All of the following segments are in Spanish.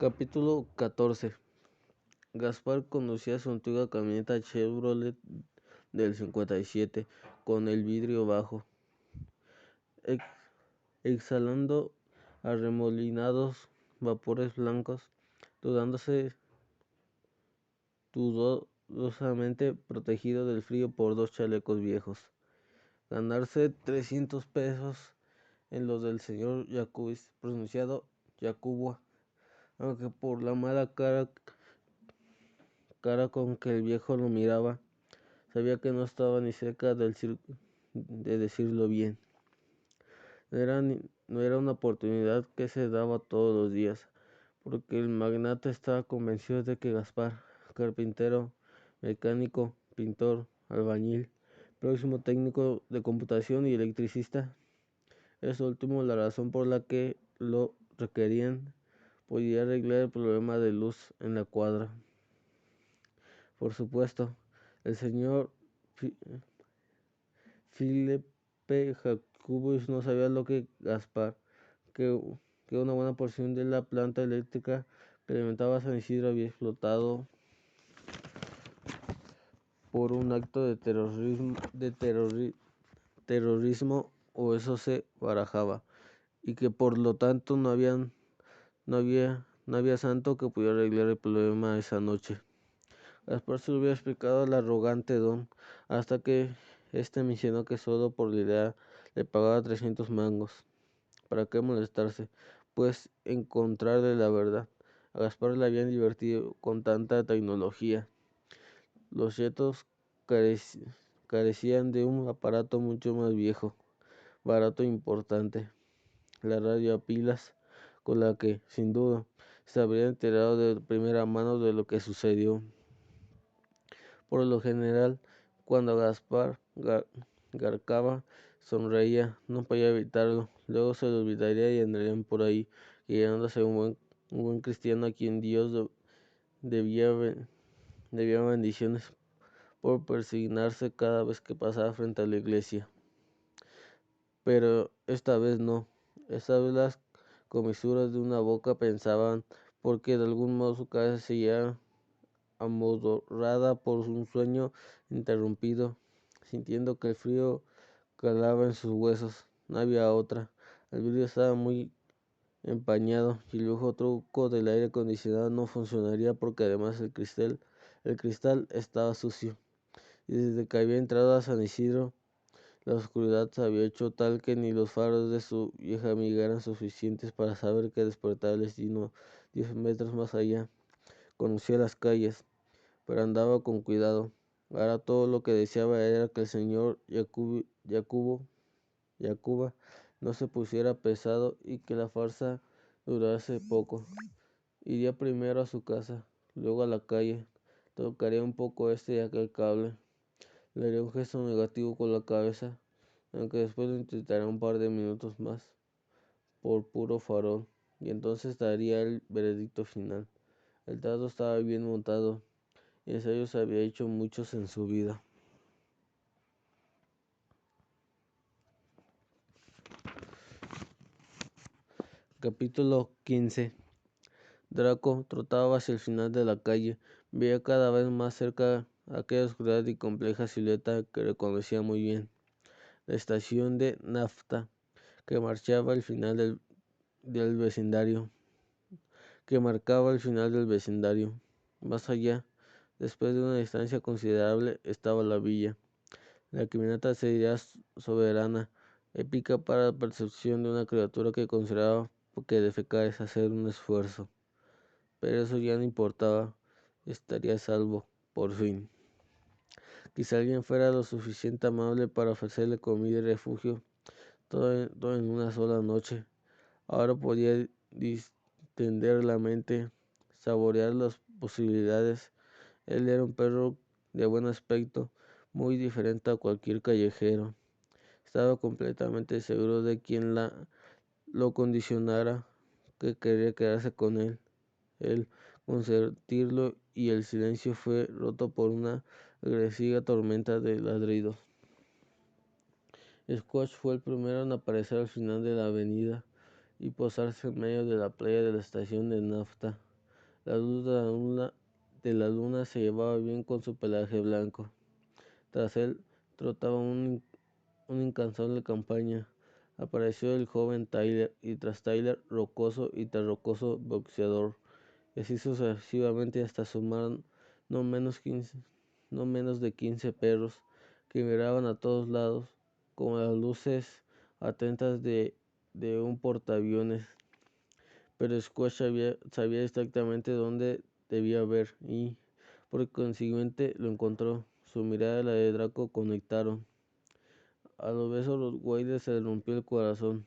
Capítulo 14. Gaspar conducía su antigua camioneta Chevrolet del 57 con el vidrio bajo, exhalando arremolinados vapores blancos, dudosamente protegido del frío por dos chalecos viejos. Ganarse 300 pesos en los del señor Jacubis, pronunciado Jacubo, aunque por la mala cara con que el viejo lo miraba, sabía que no estaba ni cerca de decirlo bien. No era una oportunidad que se daba todos los días, porque el magnate estaba convencido de que Gaspar, carpintero, mecánico, pintor, albañil, próximo técnico de computación y electricista, es último la razón por la que lo requerían, podía arreglar el problema de luz en la cuadra. Por supuesto, el señor Felipe Jacubis no sabía lo que Gaspar, que una buena porción de la planta eléctrica que alimentaba a San Isidro había explotado por un acto de terrorismo, o eso se barajaba, y que por lo tanto no había santo que pudiera arreglar el problema esa noche. Gaspar se lo había explicado al arrogante don, hasta que este mencionó que solo por la idea le pagaba 300 mangos. ¿Para qué molestarse? Pues encontrarle la verdad. A Gaspar le habían divertido con tanta tecnología. Los chetos carecían de un aparato mucho más viejo, barato e importante, la radio a pilas, con la que, sin duda, se habría enterado de primera mano de lo que sucedió. Por lo general, cuando Gaspar garcaba, sonreía, no podía evitarlo. Luego se lo olvidaría y andarían por ahí, guiándose un buen cristiano a quien Dios debía bendiciones por persignarse cada vez que pasaba frente a la iglesia. Pero esta vez no. Esta vez las comisuras de una boca pensaban, porque de algún modo su cabeza seguía amodorrada por un sueño interrumpido, sintiendo que el frío calaba en sus huesos. No había otra. El vidrio estaba muy empañado y el viejo truco del aire acondicionado no funcionaría, porque además el cristal estaba sucio. Y desde que había entrado a San Isidro, la oscuridad se había hecho tal que ni los faros de su vieja amiga eran suficientes para saber que despertaba el destino 10 metros más allá. Conocía las calles, pero andaba con cuidado. Ahora todo lo que deseaba era que el señor Jacuba no se pusiera pesado y que la farsa durase poco. Iría primero a su casa, luego a la calle, tocaría un poco este y aquel cable, le haría un gesto negativo con la cabeza, aunque después lo intentaría un par de minutos más, por puro farol, y entonces daría el veredicto final. El trato estaba bien montado, y ensayos había hecho muchos en su vida. Capítulo 15. Draco trotaba hacia el final de la calle. Veía cada vez más cerca aquella oscuridad y compleja silueta que reconocía muy bien. La estación de nafta que marcaba el final del vecindario. Más allá, después de una distancia considerable, estaba la villa. La camioneta sería soberana, épica para la percepción de una criatura que consideraba que defecar es hacer un esfuerzo. Pero eso ya no importaba, estaría a salvo, por fin. Quizá alguien fuera lo suficiente amable para ofrecerle comida y refugio, todo en una sola noche. Ahora podía distender la mente, saborear las posibilidades. Él era un perro de buen aspecto, muy diferente a cualquier callejero. Estaba completamente seguro de quien lo condicionara, que quería quedarse con él. El consentirlo, y el silencio fue roto por una agresiva tormenta de ladridos. Squash fue el primero en aparecer al final de la avenida y posarse en medio de la playa de la estación de nafta. La luz de la luna se llevaba bien con su pelaje blanco. Tras él trotaba una incansable campaña. Apareció el joven Tyler, y tras Tyler, rocoso y tras rocoso boxeador, y así sucesivamente hasta sumar no menos, 15, no menos de 15 perros, que miraban a todos lados, como las luces atentas de un portaaviones. Pero Squash sabía exactamente dónde debía ver, y por consiguiente lo encontró. Su mirada y la de Draco conectaron. A lo besos los Raiders se le rompió el corazón.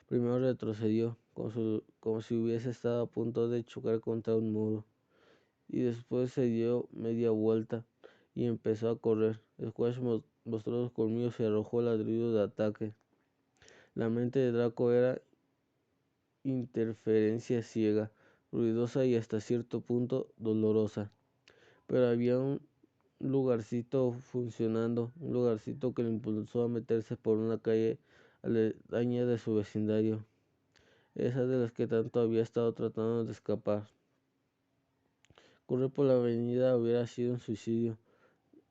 Primero retrocedió, como si hubiese estado a punto de chocar contra un muro, y después se dio media vuelta y empezó a correr. Squash mostró los colmillos y arrojó ladridos de ataque. La mente de Draco era interferencia ciega, ruidosa y hasta cierto punto dolorosa. Pero había un lugarcito funcionando, un lugarcito que le impulsó a meterse por una calle aledaña de su vecindario, esa de las que tanto había estado tratando de escapar. Correr por la avenida hubiera sido un suicidio,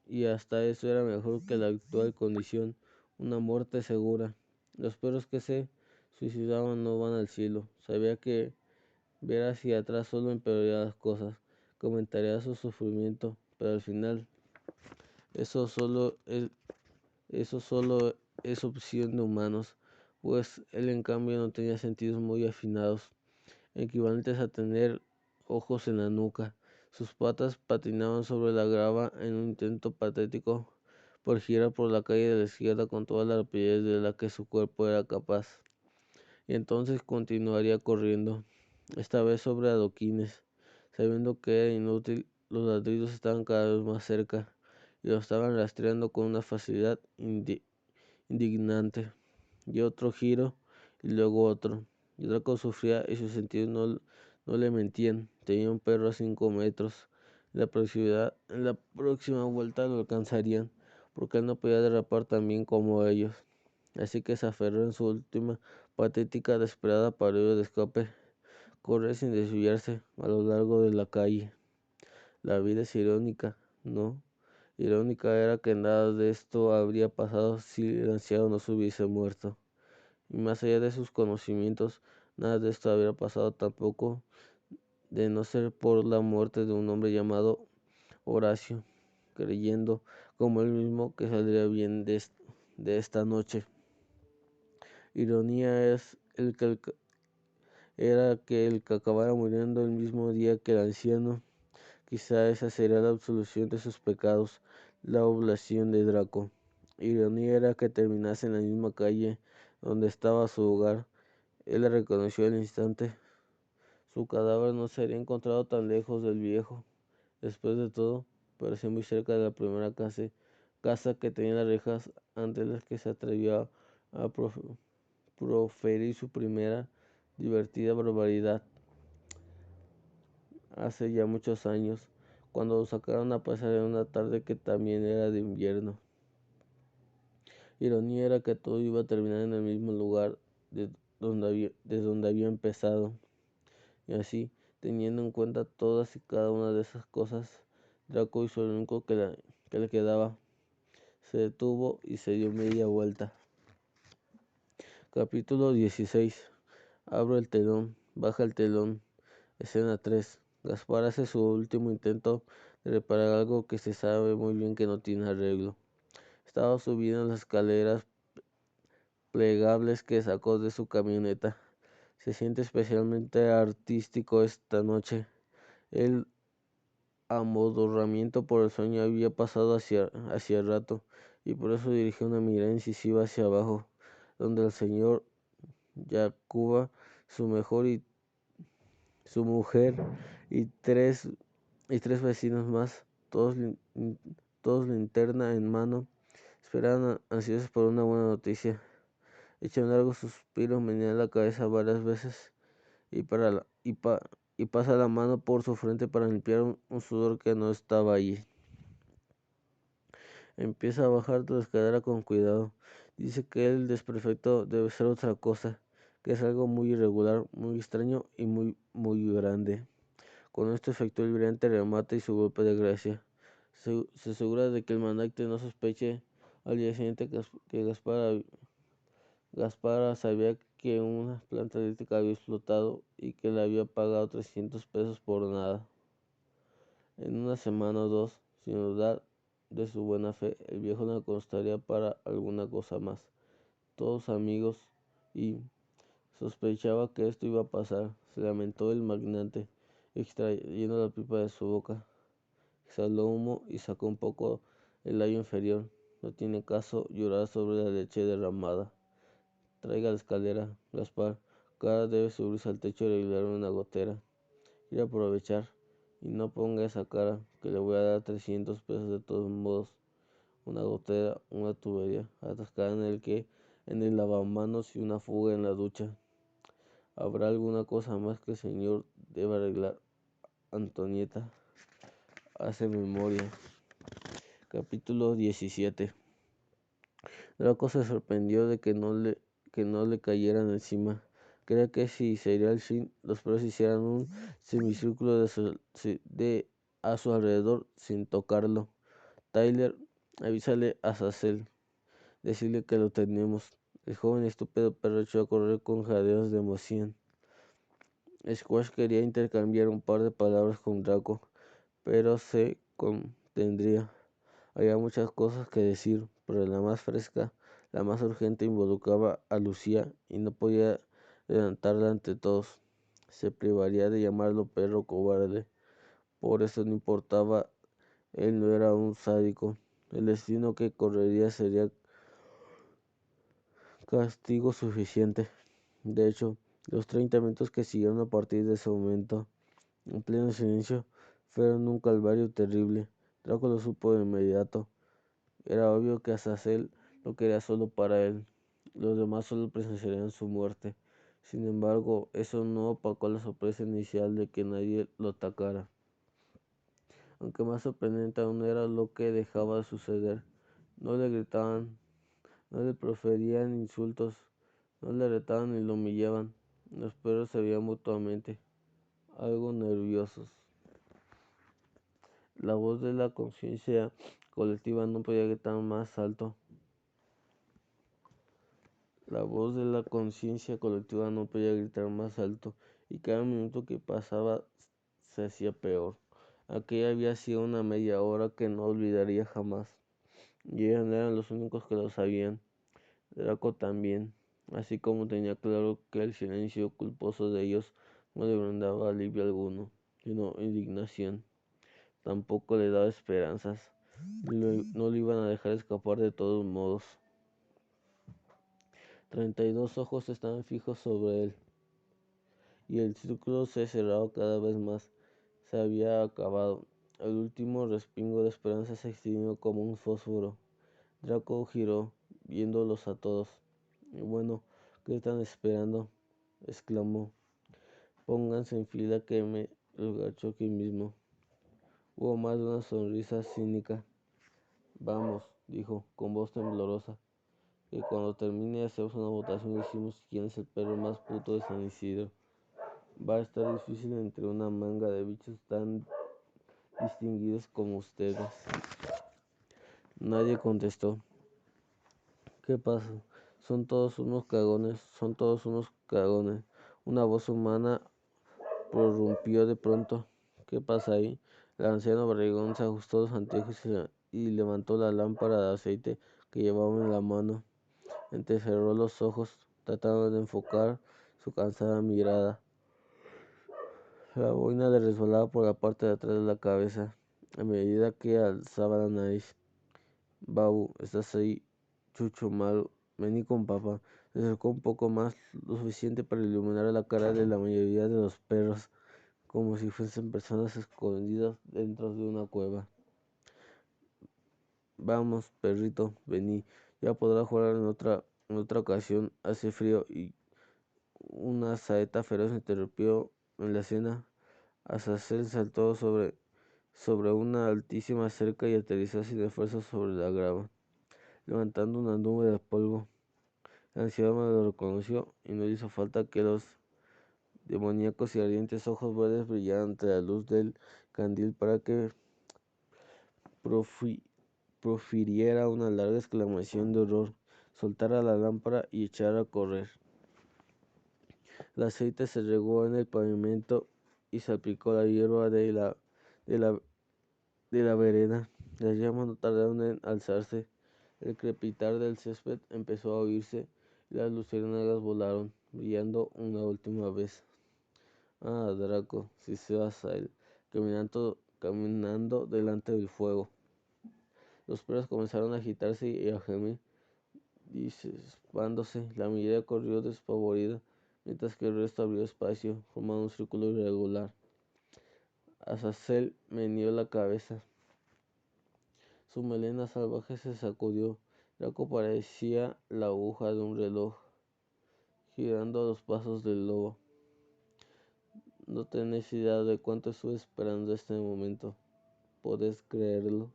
y hasta eso era mejor que la actual condición, una muerte segura. Los perros que se suicidaban no van al cielo. Sabía que ver hacia atrás solo empeoraría las cosas, comentaría su sufrimiento, pero al final eso solo es, eso solo es opción de humanos, pues él en cambio no tenía sentidos muy afinados, equivalentes a tener ojos en la nuca. Sus patas patinaban sobre la grava en un intento patético por girar por la calle de la izquierda con toda la rapidez de la que su cuerpo era capaz. Y entonces continuaría corriendo, esta vez sobre adoquines, sabiendo que era inútil. Los ladridos estaban cada vez más cerca y lo estaban rastreando con una facilidad indignante. Y otro giro y luego otro. Y Draco sufría y sus sentidos no le mentían. Tenía un perro a 5 metros. En la próxima vuelta lo alcanzarían, porque él no podía derrapar tan bien como ellos. Así que se aferró en su última patética, desesperada parodia de escape, correr sin desviarse a lo largo de la calle. La vida es irónica, ¿no? Irónica era que nada de esto habría pasado si el anciano no se hubiese muerto. Y más allá de sus conocimientos, nada de esto habría pasado tampoco de no ser por la muerte de un hombre llamado Horacio, creyendo, como él mismo, que saldría bien de esta noche. Ironía era que el que acabara muriendo el mismo día que el anciano. Quizá esa sería la absolución de sus pecados, la oblación de Draco. Ironía era que terminase en la misma calle donde estaba su hogar. Él la reconoció al instante. Su cadáver no sería encontrado tan lejos del viejo. Después de todo, parecía muy cerca de la primera casa que tenía las rejas ante las que se atrevió a proferir su primera divertida barbaridad. Hace ya muchos años, cuando lo sacaron a pasar en una tarde que también era de invierno. Ironía era que todo iba a terminar en el mismo lugar de donde había empezado. Y así, teniendo en cuenta todas y cada una de esas cosas, Draco hizo lo único que le quedaba. Se detuvo y se dio media vuelta. Capítulo 16. Abro el telón, baja el telón. Escena 3. Gaspar hace su último intento de reparar algo que se sabe muy bien que no tiene arreglo. Estaba subiendo las escaleras plegables que sacó de su camioneta. Se siente especialmente artístico esta noche. El amodorramiento por el sueño había pasado hacia rato, y por eso dirigió una mirada incisiva hacia abajo, donde el señor Yacuba, su mujer y tres vecinos más, todos linterna en mano, esperaban ansiosos por una buena noticia. Echa un largo suspiro, menea la cabeza varias veces y pasa la mano por su frente para limpiar un sudor que no estaba allí. Empieza a bajar la escalera con cuidado. Dice que el desperfecto debe ser otra cosa, que es algo muy irregular, muy extraño y muy grande. Con esto efectuó el brillante remate y su golpe de gracia. Se asegura de que el mandante no sospeche al día siguiente que Gaspara sabía que una planta eléctrica había explotado y que le había pagado 300 pesos por nada. En una semana o dos, sin dudar de su buena fe, el viejo no costaría para alguna cosa más. Todos amigos, y sospechaba que esto iba a pasar. Se lamentó el magnate, extrayendo la pipa de su boca. Exhaló humo y sacó un poco el labio inferior. No tiene caso llorar sobre la leche derramada. Traiga la escalera, Gaspar. Cara debe subirse al techo y arreglar una gotera. Quiero aprovechar. Y no ponga esa cara, que le voy a dar 300 pesos de todos modos. Una gotera, una tubería atascada en el lavamanos y una fuga en la ducha. ¿Habrá alguna cosa más que el señor deba arreglar? Antonieta hace memoria. Capítulo 17. Draco se sorprendió de que no le cayeran encima. Creía que si sería el fin, los perros hicieran un semicírculo a su alrededor sin tocarlo. Tyler, avísale a Sacel. Decirle que lo tenemos. El joven estúpido perro echó a correr con jadeos de emoción. Squash quería intercambiar un par de palabras con Draco, pero se contendría. Había muchas cosas que decir, pero la más fresca, la más urgente involucraba a Lucía y no podía adelantarla ante todos. Se privaría de llamarlo perro cobarde. Por eso no importaba, él no era un sádico. El destino que correría sería castigo suficiente. De hecho, los 30 minutos que siguieron a partir de ese momento, en pleno silencio, fueron un calvario terrible. Draco lo supo de inmediato. Era obvio que Azazel lo quería solo para él. Los demás solo presenciarían su muerte. Sin embargo, eso no opacó la sorpresa inicial de que nadie lo atacara. Aunque más sorprendente aún era lo que dejaba de suceder. No le gritaban, no le proferían insultos, no le retaban ni lo humillaban. Los perros se veían mutuamente, algo nerviosos. La voz de la conciencia colectiva no podía gritar más alto. La voz de la conciencia colectiva no podía gritar más alto, y cada minuto que pasaba se hacía peor. Aquella había sido una media hora que no olvidaría jamás, y ellos no eran los únicos que lo sabían. Draco también, así como tenía claro que el silencio culposo de ellos no le brindaba alivio alguno, sino indignación. Tampoco le daba esperanzas, no lo iban a dejar escapar de todos modos. 32 ojos estaban fijos sobre él, y el círculo se cerraba cada vez más. Se había acabado. El último respingo de esperanza se extinguió como un fósforo. Draco giró, viéndolos a todos. Y bueno, ¿qué están esperando?, exclamó. Pónganse en fila que me los garcho aquí mismo. Hubo más de una sonrisa cínica. Vamos, dijo, con voz temblorosa, que cuando termine hacemos una votación y decimos quién es el perro más puto de San Isidro. Va a estar difícil entre una manga de bichos tan distinguidos como ustedes. Nadie contestó. ¿Qué pasa? Son todos unos cagones, son todos unos cagones. Una voz humana prorrumpió de pronto. ¿Qué pasa ahí? El anciano barrigón se ajustó los anteojos y levantó la lámpara de aceite que llevaba en la mano. Entrecerró los ojos, tratando de enfocar su cansada mirada. La boina le resbalaba por la parte de atrás de la cabeza, a medida que alzaba la nariz. Babu, ¿estás ahí? Chucho malo, vení con papá. Se acercó un poco más, lo suficiente para iluminar la cara de la mayoría de los perros, como si fuesen personas escondidas dentro de una cueva. Vamos, perrito, vení. Ya podrá jugar en otra ocasión. Hace frío. Y una saeta feroz interrumpió en la escena. Azazel saltó sobre una altísima cerca y aterrizó sin esfuerzo sobre la grava, levantando una nube de polvo. El anciano lo reconoció y no hizo falta que los demoníacos y ardientes ojos verdes brillaban ante la luz del candil para que profiriera una larga exclamación de horror, soltara la lámpara y echara a correr. El aceite se regó en el pavimento y salpicó la hierba de la vereda. Las llamas no tardaron en alzarse. El crepitar del césped empezó a oírse y las luciérnagas volaron, brillando una última vez. Ah, Draco, si seas a él, caminando delante del fuego. Los perros comenzaron a agitarse y a gemir, disipándose. La mirada corrió despavorida, mientras que el resto abrió espacio, formando un círculo irregular. Azazel meneó la cabeza. Su melena salvaje se sacudió. Draco parecía la aguja de un reloj, girando a los pasos del lobo. No tenés idea de cuánto estuve esperando este momento. ¿Podés creerlo?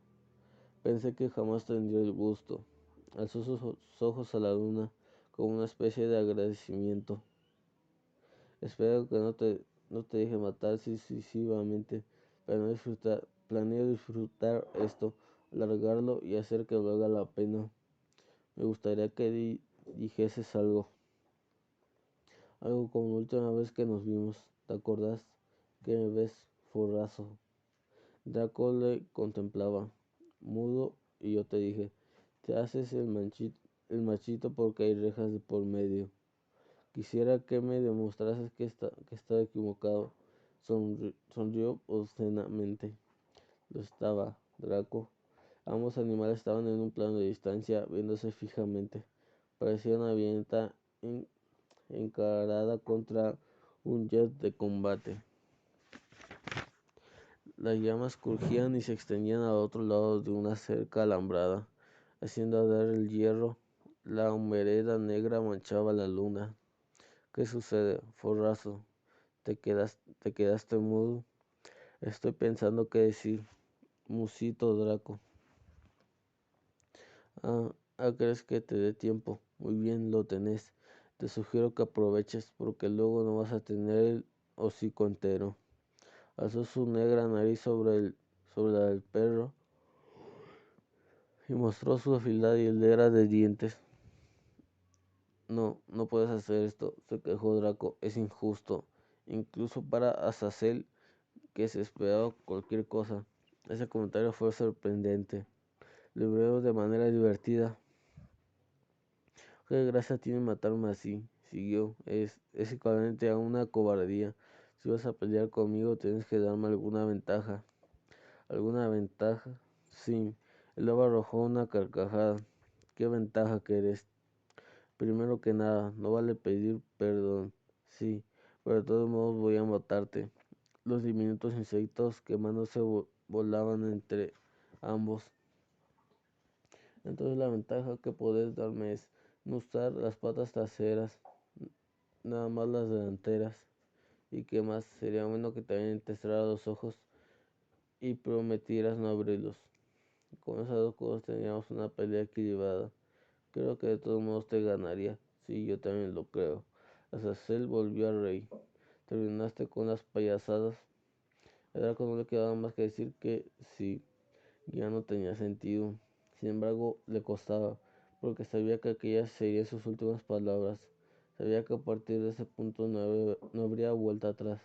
Pensé que jamás tendría el gusto. Alzó sus ojos a la luna con una especie de agradecimiento. Espero que no te deje matar sucesivamente. Planeo disfrutar esto, alargarlo y hacer que valga la pena. Me gustaría que dijeses algo como la última vez que nos vimos. ¿Te acordás? ¿Qué me ves, forrazo? Draco le contemplaba, mudo, y yo te dije, te haces el machito porque hay rejas de por medio. Quisiera que me demostrases que estaba equivocado. Sonrió obscenamente. Lo estaba, Draco. Ambos animales estaban en un plano de distancia, viéndose fijamente. Parecía una avioneta encarada contra un jet de combate. Las llamas crujían y se extendían al otro lado de una cerca alambrada, haciendo arder el hierro. La humareda negra manchaba la luna. ¿Qué sucede, forrazo? ¿Te quedaste mudo? Estoy pensando qué decir. Musito, Draco. ¿Crees que te dé tiempo? Muy bien, lo tenés. Te sugiero que aproveches, porque luego no vas a tener el hocico entero. Alzó su negra nariz sobre la del perro y mostró su afilada hilera de dientes. No puedes hacer esto, se quejó Draco. Es injusto, incluso para Azazel, que se esperaba cualquier cosa. Ese comentario fue sorprendente. Lo veo de manera divertida. ¿Qué gracia tiene matarme así? Siguió. Es equivalente a una cobardía. Si vas a pelear conmigo, tienes que darme alguna ventaja. ¿Alguna ventaja? Sí. El lobo arrojó una carcajada. ¿Qué ventaja querés? Primero que nada, no vale pedir perdón. Sí, pero de todos modos voy a matarte. Los diminutos insectos quemándose volaban entre ambos. Entonces la ventaja que podés darme es no usar las patas traseras, nada más las delanteras. ¿Y qué más? Sería bueno que también te cerraras los ojos y prometieras no abrirlos. Con esas dos cosas tendríamos una pelea equilibrada. Creo que de todos modos te ganaría. Sí, yo también lo creo. Azazel volvió a reír. Terminaste con las payasadas. A Draco no le quedaba más que decir que sí, ya no tenía sentido. Sin embargo, le costaba, porque sabía que aquellas serían sus últimas palabras. Sabía que a partir de ese punto no habría vuelta atrás.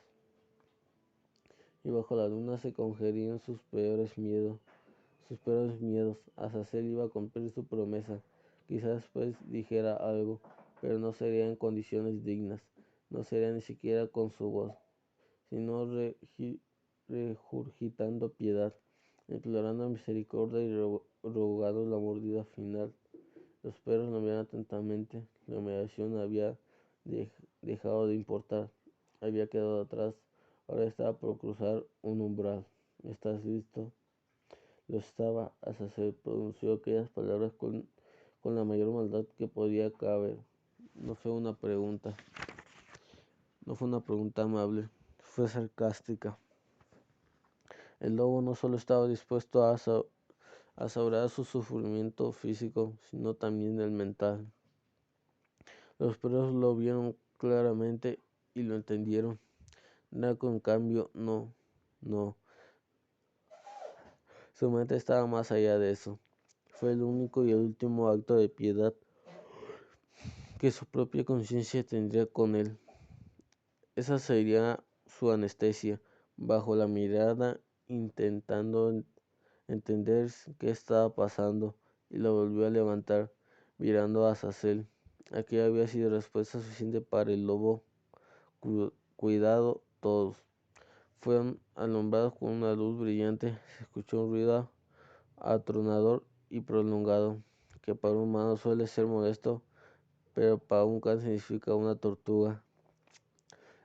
Y bajo la luna se congerían sus peores miedos. Azazel iba a cumplir su promesa. Quizás después dijera algo, pero no sería en condiciones dignas. No sería ni siquiera con su voz, sino regurgitando piedad, implorando misericordia y rogando la mordida final. Los perros lo miraban atentamente. La humillación había dejado de importar. Había quedado atrás. Ahora estaba por cruzar un umbral. ¿Estás listo? Lo estaba. Azazel pronunció aquellas palabras con la mayor maldad que podía caber. No fue una pregunta. No fue una pregunta amable. Fue sarcástica. El lobo no solo estaba dispuesto a saborear su sufrimiento físico, sino también el mental. Los perros lo vieron claramente y lo entendieron. Draco, en cambio, no. Su mente estaba más allá de eso. Fue el único y el último acto de piedad que su propia conciencia tendría con él. Esa sería su anestesia. Bajo la mirada, intentando entender qué estaba pasando, y lo volvió a levantar, mirando a Azazel. Aquella había sido respuesta suficiente para el lobo. Cuidado todos. Fueron alumbrados con una luz brillante. Se escuchó un ruido atronador y prolongado, que para un humano suele ser molesto, pero para un can significa una tortuga.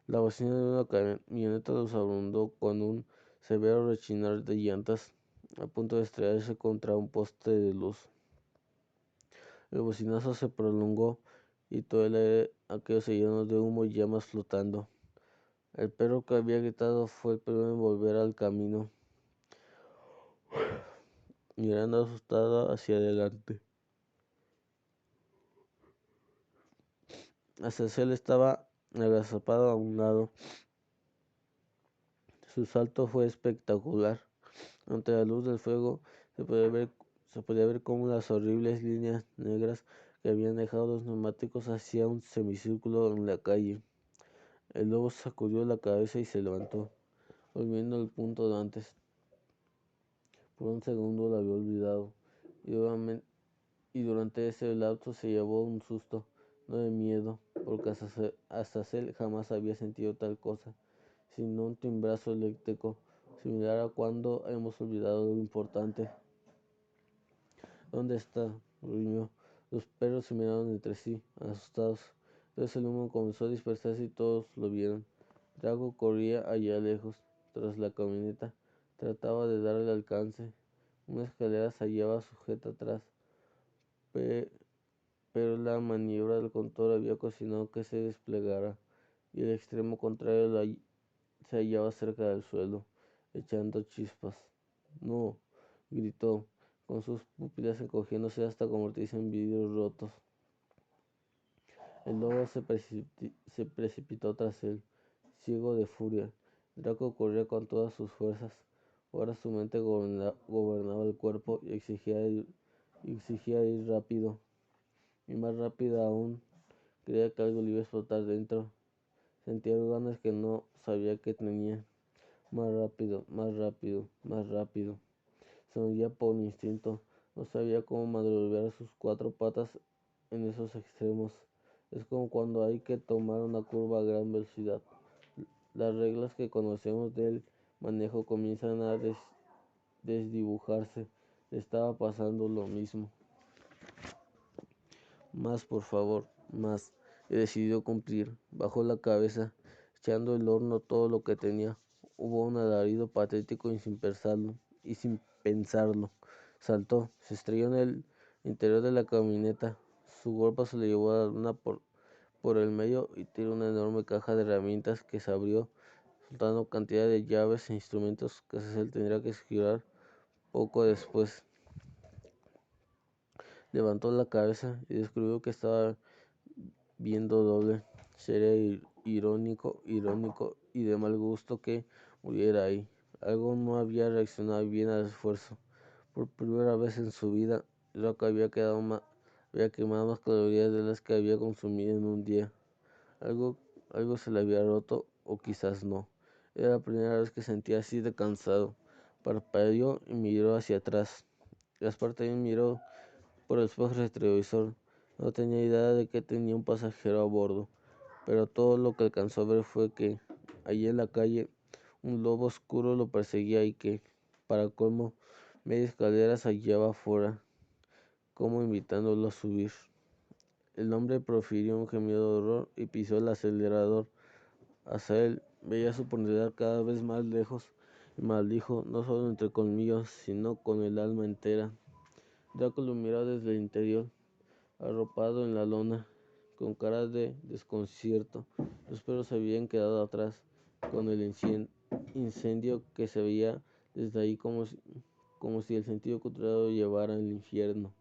La bocina de una camioneta los abundó con un severo rechinar de llantas, a punto de estrellarse contra un poste de luz. El bocinazo se prolongó y todo el aire aquello se llenó de humo y llamas flotando. El perro que había gritado fue el primero en volver al camino, mirando asustado hacia adelante. Azazel estaba agazapado a un lado. Su salto fue espectacular. Ante la luz del fuego se podía ver cómo las horribles líneas negras que habían dejado los neumáticos hacían un semicírculo en la calle. El lobo sacudió la cabeza y se levantó, volviendo al punto de antes. Por un segundo lo había olvidado, y durante ese lapso se llevó un susto, no de miedo, porque hasta él jamás había sentido tal cosa, sino un timbrazo eléctrico, similar a cuando hemos olvidado lo importante. ¿Dónde está?, gruñó. Los perros se miraron entre sí, asustados. Entonces el humo comenzó a dispersarse y todos lo vieron. Drago corría allá lejos, tras la camioneta. Trataba de darle alcance. Una escalera se hallaba sujeta atrás, pero la maniobra del control había ocasionado que se desplegara, y el extremo contrario se hallaba cerca del suelo, echando chispas. «No», gritó, con sus pupilas encogiéndose hasta convertirse en vidrios rotos. El lobo se precipitó tras él, ciego de furia. Draco corría con todas sus fuerzas. Ahora su mente gobernaba el cuerpo y exigía ir rápido, y más rápido aún. Creía que algo le iba a explotar dentro. Sentía ganas que no sabía que tenía. Más rápido, más rápido, más rápido. Se movía por instinto. No sabía cómo maniobrar sus cuatro patas en esos extremos. Es como cuando hay que tomar una curva a gran velocidad. Las reglas que conocemos del manejo comienzan a desdibujarse. Le estaba pasando lo mismo. Más, por favor, más. Y decidió cumplir. Bajó la cabeza, echando el horno todo lo que tenía. Hubo un alarido patético y sin pensarlo, saltó, se estrelló en el interior de la camioneta. Su golpe se le llevó a la luna por el medio y tiró una enorme caja de herramientas que se abrió, soltando cantidad de llaves e instrumentos que Cecil tendría que girar poco después. Levantó la cabeza y descubrió que estaba viendo doble. Sería irónico y de mal gusto que muriera ahí. Algo no había reaccionado bien al esfuerzo. Por primera vez en su vida, Draco había quemado más calorías de las que había consumido en un día. Algo se le había roto, o quizás no. Era la primera vez que sentía así de cansado. Parpadeó y miró hacia atrás. Gaspar también miró por el espejo retrovisor. No tenía idea de que tenía un pasajero a bordo, pero todo lo que alcanzó a ver fue que, allí en la calle, un lobo oscuro lo perseguía y que, para colmo, media escalera se hallaba afuera, como invitándolo a subir. El hombre profirió un gemido de horror y pisó el acelerador. Azazel veía su oportunidad cada vez más lejos y maldijo, no solo entre colmillos, sino con el alma entera. Draco lo miró desde el interior, arropado en la lona, con cara de desconcierto. Los perros se habían quedado atrás, con el incendio que se veía desde ahí como si el sentido contrario lo llevara al infierno.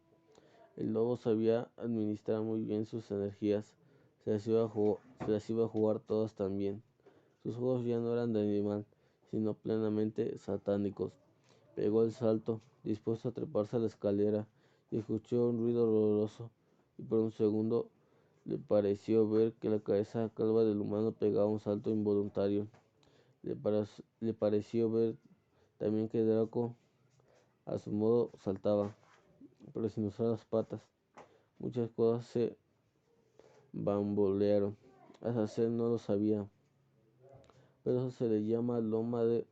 El lobo sabía administrar muy bien sus energías. se las iba a jugar todas también. Sus juegos ya no eran de animal, sino plenamente satánicos. Pegó el salto, dispuesto a treparse a la escalera, y escuchó un ruido horroroso, y por un segundo le pareció ver que la cabeza calva del humano pegaba un salto involuntario. Le pareció ver también que Draco, a su modo, saltaba, pero sin usar las patas. Muchas cosas se bambolearon. Azazel no lo sabía, pero eso se le llama loma de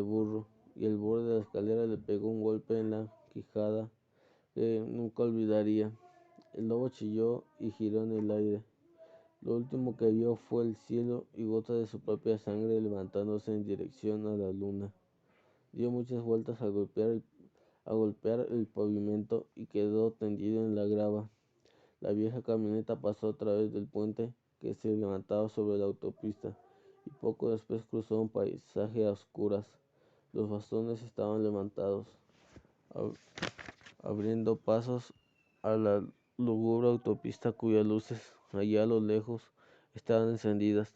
burro, y el borde de la escalera le pegó un golpe en la quijada que nunca olvidaría. El lobo chilló y giró en el aire. Lo último que vio fue el cielo y gotas de su propia sangre levantándose en dirección a la luna. Dio muchas vueltas a golpear el pavimento y quedó tendido en la grava. La vieja camioneta pasó a través del puente que se levantaba sobre la autopista y poco después cruzó un paisaje a oscuras. Los bastones estaban levantados, abriendo pasos a la lúgubre autopista cuyas luces, allá a lo lejos, estaban encendidas.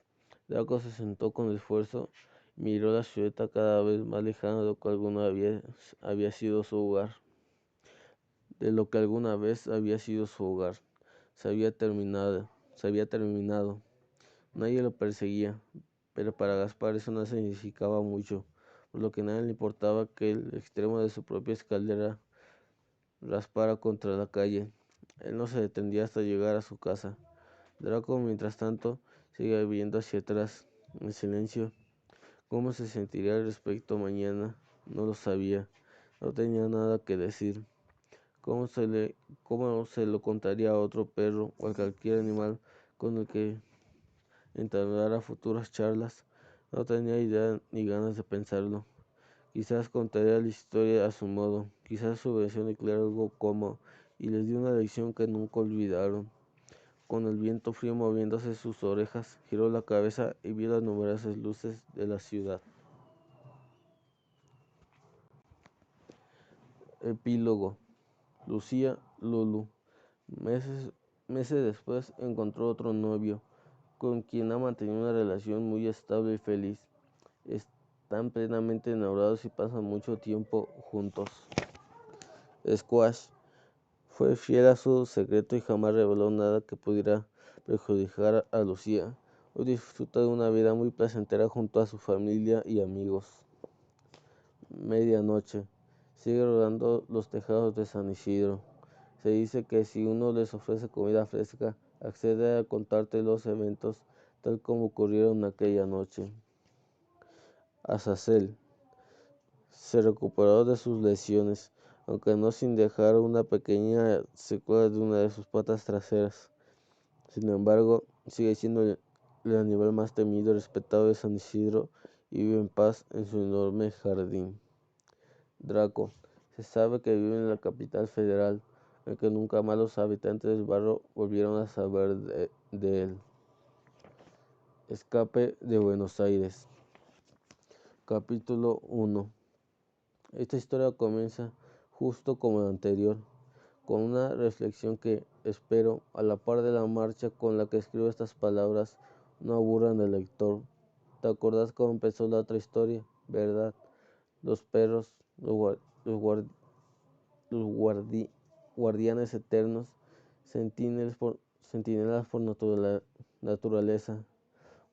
Draco se sentó con esfuerzo y miró la silueta cada vez más lejana de lo que había sido su hogar. Se había terminado. Nadie lo perseguía, pero para Gaspar eso no significaba mucho, por lo que nada le importaba que el extremo de su propia escalera raspara contra la calle. Él no se detendría hasta llegar a su casa. Draco, mientras tanto, seguía viendo hacia atrás, en silencio. ¿Cómo se sentiría al respecto mañana? No lo sabía. No tenía nada que decir. ¿Cómo se lo contaría a otro perro o a cualquier animal con el que entablara futuras charlas? No tenía idea ni ganas de pensarlo. Quizás contaría la historia a su modo. Quizás su versión declaró algo como y les dio una lección que nunca olvidaron. Con el viento frío moviéndose sus orejas, giró la cabeza y vio las numerosas luces de la ciudad. Epílogo. Lucía Lulu. Meses después encontró otro novio, con quien ha mantenido una relación muy estable y feliz. Están plenamente enamorados y pasan mucho tiempo juntos. Squash fue fiel a su secreto y jamás reveló nada que pudiera perjudicar a Lucía. Hoy disfruta de una vida muy placentera junto a su familia y amigos. Medianoche. Sigue rodando los tejados de San Isidro. Se dice que si uno les ofrece comida fresca, accede a contarte los eventos tal como ocurrieron aquella noche. Azazel se recuperó de sus lesiones, aunque no sin dejar una pequeña secuela de una de sus patas traseras. Sin embargo, sigue siendo el animal más temido y respetado de San Isidro y vive en paz en su enorme jardín. Draco. Se sabe que vive en la capital federal, aunque nunca más los habitantes del barrio volvieron a saber de él. Escape de Buenos Aires. Capítulo 1. Esta historia comienza justo como la anterior, con una reflexión que, espero, a la par de la marcha con la que escribo estas palabras, no aburran al lector. ¿Te acordás cómo empezó la otra historia, verdad? Los perros, los guardianes eternos, centinelas por naturaleza.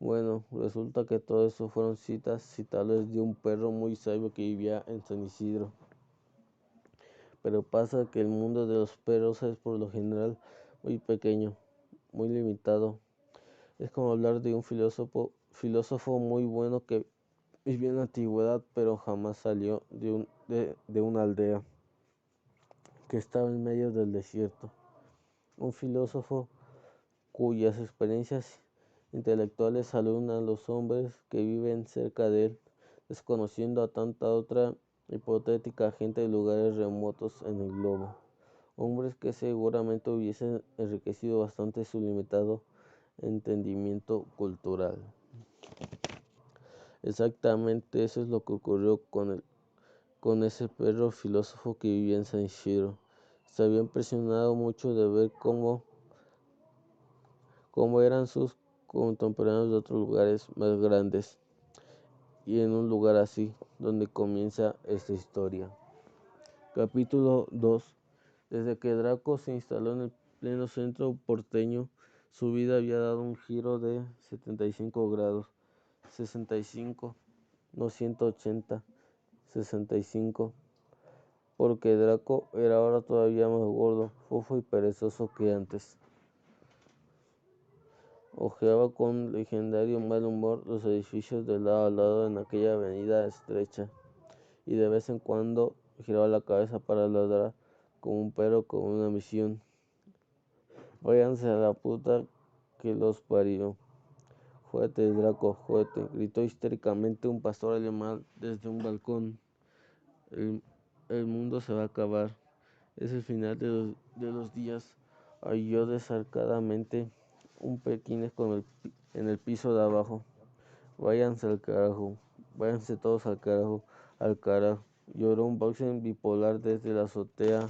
Bueno, resulta que todo eso fueron citas citables de un perro muy sabio que vivía en San Isidro. Pero pasa que el mundo de los perros es por lo general muy pequeño, muy limitado. Es como hablar de un filósofo muy bueno que vivió en la antigüedad, pero jamás salió de una aldea que estaba en medio del desierto. Un filósofo cuyas experiencias intelectuales alumbran a los hombres que viven cerca de él, desconociendo a tanta otra hipotética gente de lugares remotos en el globo. Hombres que seguramente hubiesen enriquecido bastante su limitado entendimiento cultural. Exactamente eso es lo que ocurrió con ese perro filósofo que vivía en San Isidro. Se había impresionado mucho de ver cómo como eran sus contemporáneos de otros lugares más grandes. Y en un lugar así, donde comienza esta historia. Capítulo 2. Desde que Draco se instaló en el pleno centro porteño, su vida había dado un giro de 75 grados. 65, no 180, 65. Porque Draco era ahora todavía más gordo, fofo y perezoso que antes. Ojeaba con legendario mal humor los edificios de lado a lado en aquella avenida estrecha, y de vez en cuando giraba la cabeza para ladrar como un perro con una misión. Váyanse a la puta que los parió. Jódete, Draco, jódete, gritó histéricamente un pastor alemán desde un balcón. El mundo se va a acabar. Es el final de los días. Aulló desarcadamente un pequinés en el piso de abajo. Váyanse al carajo. Váyanse todos al carajo. Al carajo. Lloró un Bausen bipolar desde la azotea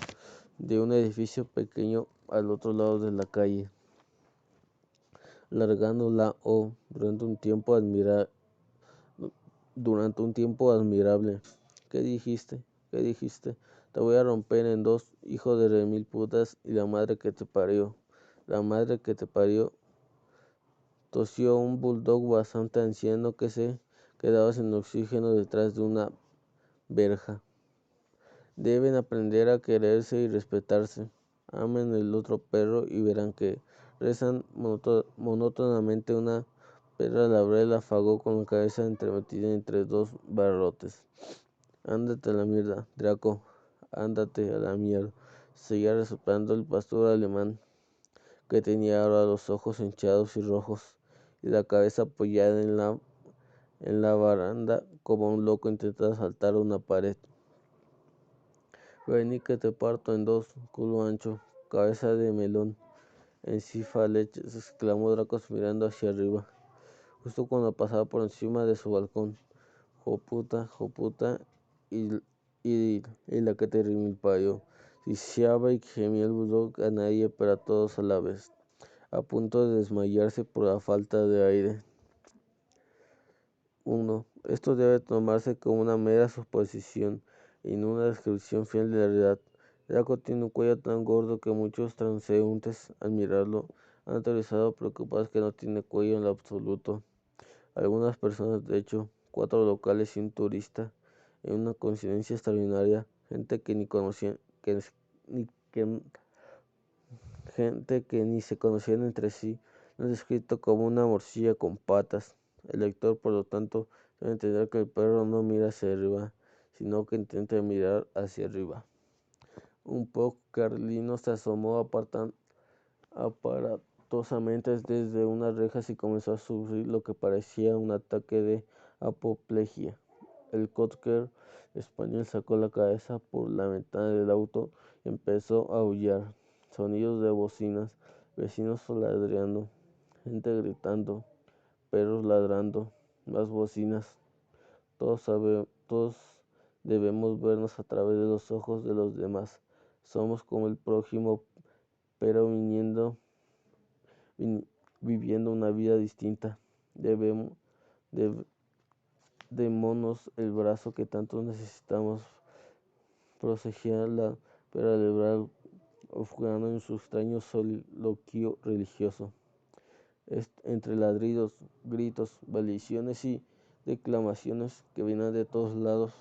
de un edificio pequeño al otro lado de la calle, largando la O durante un tiempo admirable. ¿Qué dijiste? ¿Qué dijiste? Te voy a romper en dos, hijo de remil putas, y la madre que te parió. La madre que te parió. Tosió un bulldog bastante anciano que se quedaba sin oxígeno detrás de una verja. Deben aprender a quererse y respetarse. Amen el otro perro y verán que rezan monótonamente. Una perra labrel afagó con la cabeza entremetida entre dos barrotes. Ándate a la mierda, Draco, ándate a la mierda. Seguía resoplando el pastor alemán, que tenía ahora los ojos hinchados y rojos, y la cabeza apoyada en la baranda como un loco intentando saltar una pared. Vení que te parto en dos, culo ancho, cabeza de melón, encifaleches, exclamó Draco mirando hacia arriba, justo cuando pasaba por encima de su balcón. Joputa, y la que te rimilpayó. Siseaba y gemía el bulldog a nadie, pero a todos a la vez, a punto de desmayarse por la falta de aire. 1. Esto debe tomarse como una mera suposición y no una descripción fiel de la realidad. Draco tiene un cuello tan gordo que muchos transeúntes, al mirarlo, han aterrizado preocupados que no tiene cuello en lo absoluto. Algunas personas, de hecho, 4 locales y un turista, en una coincidencia extraordinaria, gente que ni se conocían entre sí, lo han descrito como una morcilla con patas. El lector, por lo tanto, debe entender que el perro no mira hacia arriba, sino que intenta mirar hacia arriba. Un poco Carlino se asomó aparatosamente desde unas rejas y comenzó a sufrir lo que parecía un ataque de apoplejía. El cocker español sacó la cabeza por la ventana del auto y empezó a aullar. Sonidos de bocinas, vecinos ladriendo, gente gritando, perros ladrando, más bocinas. Todos debemos vernos a través de los ojos de los demás. Somos como el prójimo, pero viviendo una vida distinta. Démonos el brazo que tanto necesitamos. Proseguía la pera liberal ofegando en su extraño soliloquio religioso. Entre ladridos, gritos, maldiciones y declamaciones que venían de todos lados,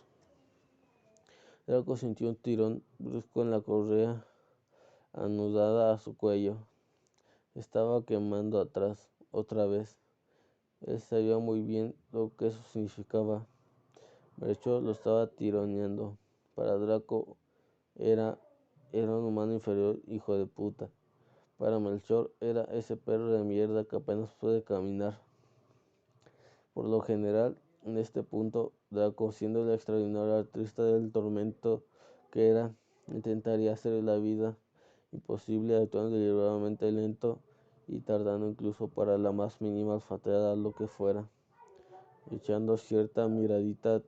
Draco sintió un tirón brusco en la correa anudada a su cuello. Estaba quemando atrás, otra vez. Él sabía muy bien lo que eso significaba. Melchor lo estaba tironeando. Para Draco era un humano inferior, hijo de puta. Para Melchor era ese perro de mierda que apenas puede caminar. Por lo general, en este punto, Draco, siendo el extraordinario artista del tormento que era, intentaría hacer la vida imposible, actuando deliberadamente lento y tardando incluso para la más mínima olfateada, lo que fuera, echando cierta miradita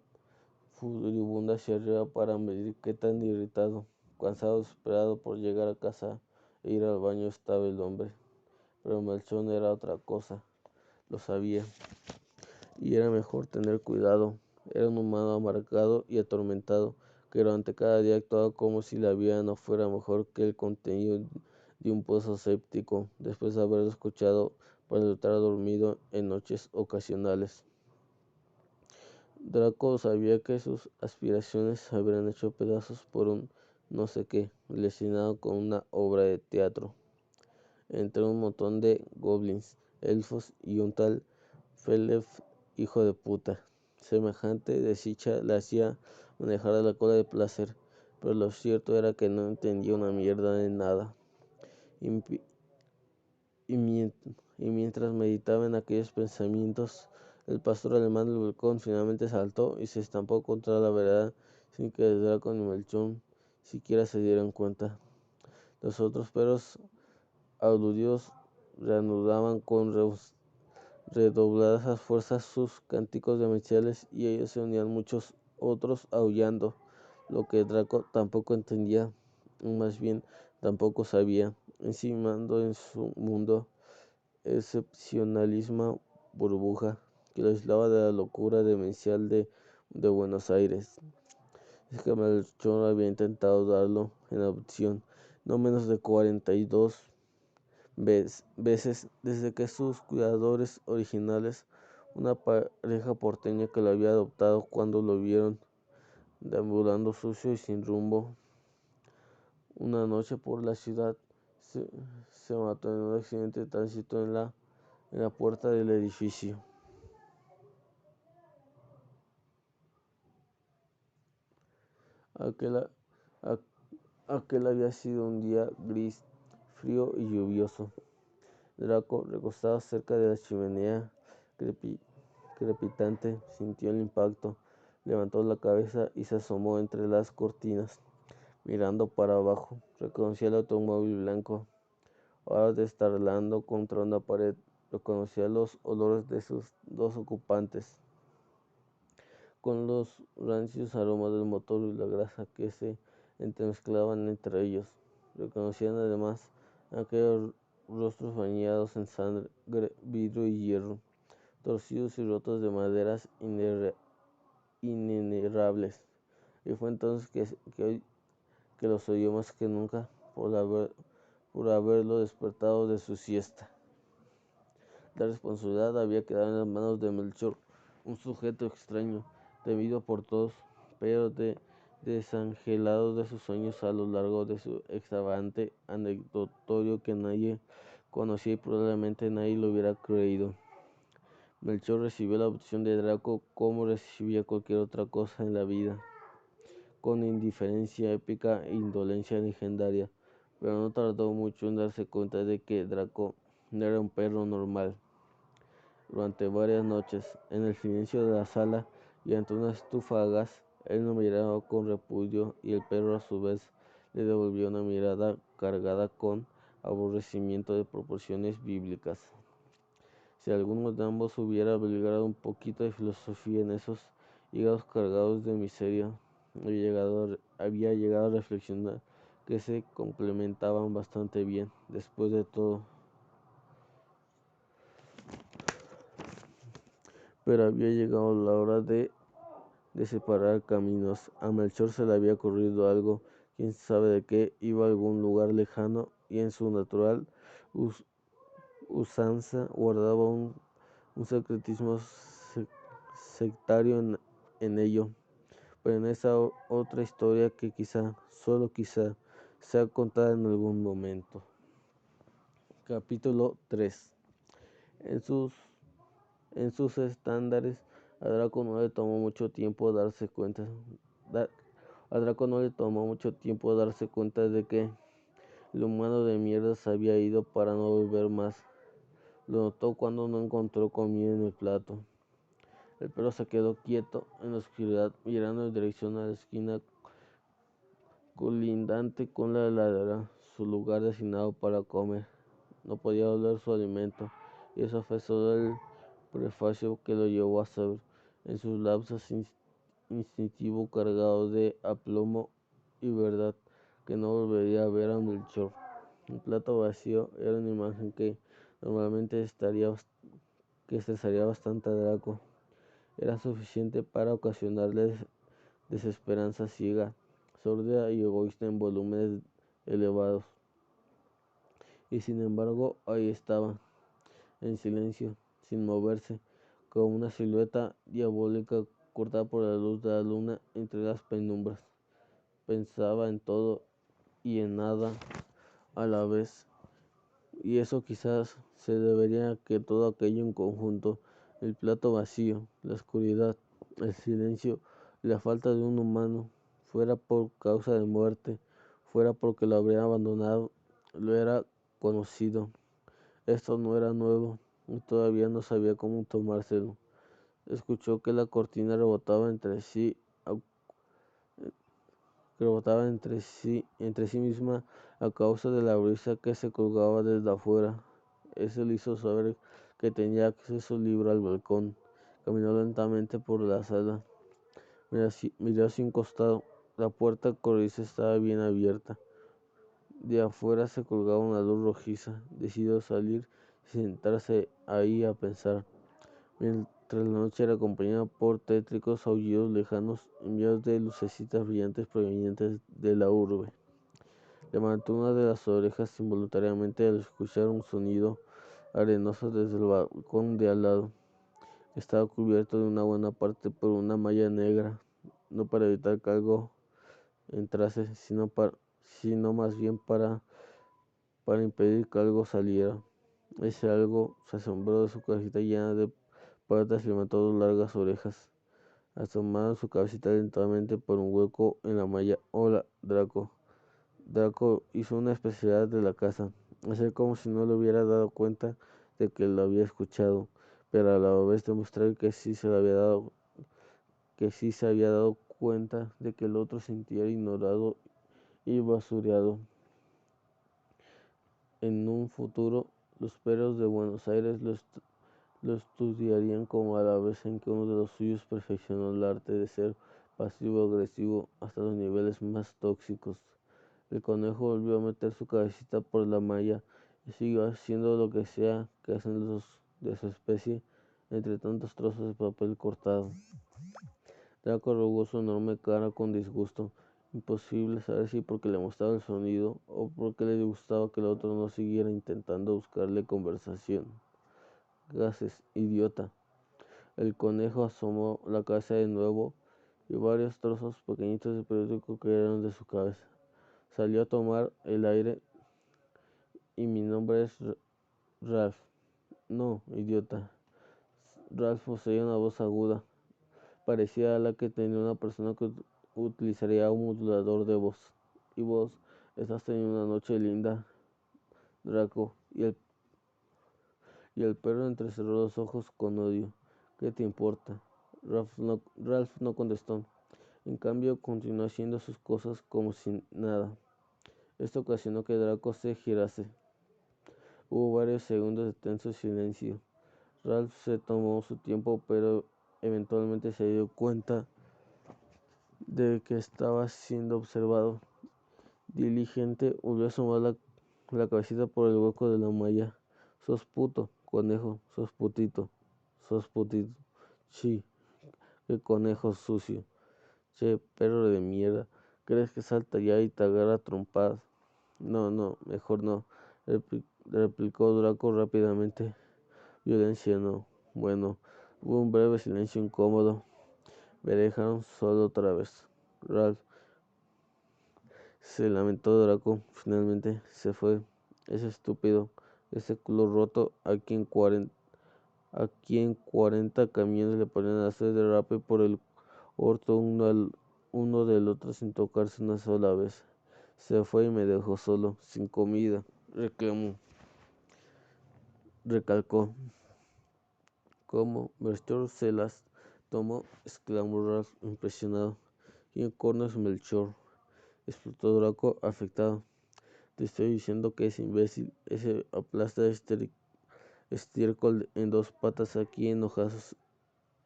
furibunda hacia arriba para medir qué tan irritado, cansado, desesperado por llegar a casa e ir al baño estaba el hombre. pero Melchor era otra cosa, lo sabía, y era mejor tener cuidado. Era un humano amargado y atormentado, que durante cada día actuaba como si la vida no fuera mejor que el contenido de un pozo séptico, después de haberlo escuchado para estar dormido en noches ocasionales. Draco sabía que sus aspiraciones se habrían hecho pedazos por un no sé qué, relacionado con una obra de teatro, entre un montón de goblins, elfos y un tal Felef, hijo de puta. Semejante desdicha le hacía manejar la cola de placer, pero lo cierto era que no entendía una mierda de nada. Y, y mientras meditaba en aquellos pensamientos, el pastor alemán del balcón finalmente saltó y se estampó contra la vereda sin que Draco ni Melchor siquiera se dieran cuenta. Los otros perros aludidos reanudaban con redobladas fuerzas sus cánticos demenciales y ellos se unían muchos otros aullando, lo que Draco tampoco entendía, o más bien tampoco sabía, encimando en su mundo excepcionalismo burbuja que lo aislaba de la locura demencial de Buenos Aires. Es que Melchor había intentado darlo en adopción no menos de 42 veces desde que sus cuidadores originales, una pareja porteña que lo había adoptado cuando lo vieron deambulando sucio y sin rumbo una noche por la ciudad, se mató en un accidente de tránsito en la puerta del edificio. Aquel, aquel había sido un día gris, frío y lluvioso. Draco, recostado cerca de la chimenea crepitante, sintió el impacto, levantó la cabeza y se asomó entre las cortinas. Mirando para abajo, reconoció el automóvil blanco, ahora destartalando contra una pared. Reconocía los olores de sus dos ocupantes, con los rancios aromas del motor y la grasa que se entremezclaban entre ellos. Reconocían además aquellos rostros bañados en sangre, vidrio y hierro, torcidos y rotos de maderas inenarrables. Y fue entonces que los oyó más que nunca por haberlo despertado de su siesta. La responsabilidad había quedado en las manos de Melchor, un sujeto extraño, temido por todos, pero desangelado de sus sueños a lo largo de su extravagante anecdotario que nadie conocía y probablemente nadie lo hubiera creído. Melchor recibió la adopción de Draco como recibía cualquier otra cosa en la vida, con indiferencia épica e indolencia legendaria, pero no tardó mucho en darse cuenta de que Draco no era un perro normal. Durante varias noches, en el silencio de la sala y ante una estufa a gas, él lo miraba con repudio y el perro a su vez le devolvió una mirada cargada con aborrecimiento de proporciones bíblicas. Si alguno de ambos hubiera abrigado un poquito de filosofía en esos hígados cargados de miseria, había llegado a reflexionar que se complementaban bastante bien. Después de todo, pero había llegado la hora de separar caminos. A Melchor se le había ocurrido algo, quién sabe de qué, iba a algún lugar lejano y en su natural usanza guardaba un secretismo sectario en ello. Pero en esa otra historia que quizá, solo quizá, sea contada en algún momento. Capítulo 3. En sus estándares, a Draco no le tomó mucho tiempo darse cuenta. A Draco no le tomó mucho tiempo darse cuenta de que el humano de mierda se había ido para no volver más. Lo notó cuando no encontró comida en el plato. El perro se quedó quieto en la oscuridad, mirando en dirección a la esquina colindante con la heladera, su lugar designado para comer. No podía oler su alimento, y eso fue solo el prefacio que lo llevó a saber, en sus lapsos instintivo cargado de aplomo y verdad, que no volvería a ver a Melchor. Un plato vacío era una imagen que normalmente que estresaría bastante a Draco, era suficiente para ocasionarle desesperanza ciega, sordida y egoísta en volúmenes elevados. Y sin embargo, ahí estaba, en silencio, sin moverse, como una silueta diabólica cortada por la luz de la luna entre las penumbras. Pensaba en todo y en nada a la vez, y eso quizás se debería a que todo aquello en conjunto, el plato vacío, la oscuridad, el silencio y la falta de un humano, fuera por causa de muerte, fuera porque lo habría abandonado, lo era conocido. Esto no era nuevo y todavía no sabía cómo tomárselo. Escuchó que la cortina rebotaba entre sí misma a causa de la brisa que se colgaba desde afuera. Eso le hizo saber que tenía acceso libre al balcón. Caminó lentamente por la sala. Miró hacia un costado. La puerta corrediza estaba bien abierta. De afuera se colgaba una luz rojiza. Decidió salir y sentarse ahí a pensar, mientras la noche era acompañada por tétricos aullidos lejanos enviados de lucecitas brillantes provenientes de la urbe. Levantó una de las orejas involuntariamente al escuchar un sonido arenoso desde el balcón de al lado. Estaba cubierto de una buena parte por una malla negra, no para evitar que algo entrase, sino más bien para impedir que algo saliera. Ese algo se asombró de su cajita llena de patas y levantó dos largas orejas. Asomaron su cabecita lentamente por un hueco en la malla. Hola, Draco. Draco hizo una especialidad de la casa, hacer como si no le hubiera dado cuenta de que lo había escuchado, pero a la vez demostrar que sí se había dado cuenta de que el otro se sintiera ignorado y basureado. En un futuro, los perros de Buenos Aires lo estudiarían como a la vez en que uno de los suyos perfeccionó el arte de ser pasivo-agresivo hasta los niveles más tóxicos. El conejo volvió a meter su cabecita por la malla y siguió haciendo lo que sea que hacen los de su especie entre tantos trozos de papel cortado. Draco arrugó su enorme cara con disgusto. Imposible saber si porque le mostraba el sonido o porque le gustaba que el otro no siguiera intentando buscarle conversación. Gases, idiota. El conejo asomó la cabeza de nuevo y varios trozos pequeñitos de periódico cayeron de su cabeza. Salió a tomar el aire. Y mi nombre es Ralph. No, idiota. Ralph poseía una voz aguda, parecida a la que tenía una persona que utilizaría un modulador de voz. Y vos, estás teniendo una noche linda, Draco. Y el perro entrecerró los ojos con odio. ¿Qué te importa? Ralph no contestó. En cambio, continuó haciendo sus cosas como si nada. Esto ocasionó que Draco se girase. Hubo varios segundos de tenso silencio. Ralph se tomó su tiempo, pero eventualmente se dio cuenta de que estaba siendo observado. Diligente, volvió a asomar la cabecita por el hueco de la malla. Sos puto, conejo, sos putito. Sí, qué conejo sucio. Che, perro de mierda. ¿Crees que saltaría y te agarra trompadas? No, mejor no, replicó Draco rápidamente. Violencia no. Bueno, hubo un breve silencio incómodo. Me dejaron solo otra vez. Ralph, se lamentó Draco. Finalmente se fue. Ese estúpido, ese culo roto, a quien 40 camiones le ponían a hacer derrape por el orto uno del otro sin tocarse una sola vez. Se fue y me dejó solo, sin comida. Recalcó. ¿Cómo? Melchor se las tomó, exclamó Ralph impresionado. ¿Quién corno es Melchor? Explotó Draco afectado. Te estoy diciendo que es imbécil, ese aplasta estiércol en dos patas aquí en hojas.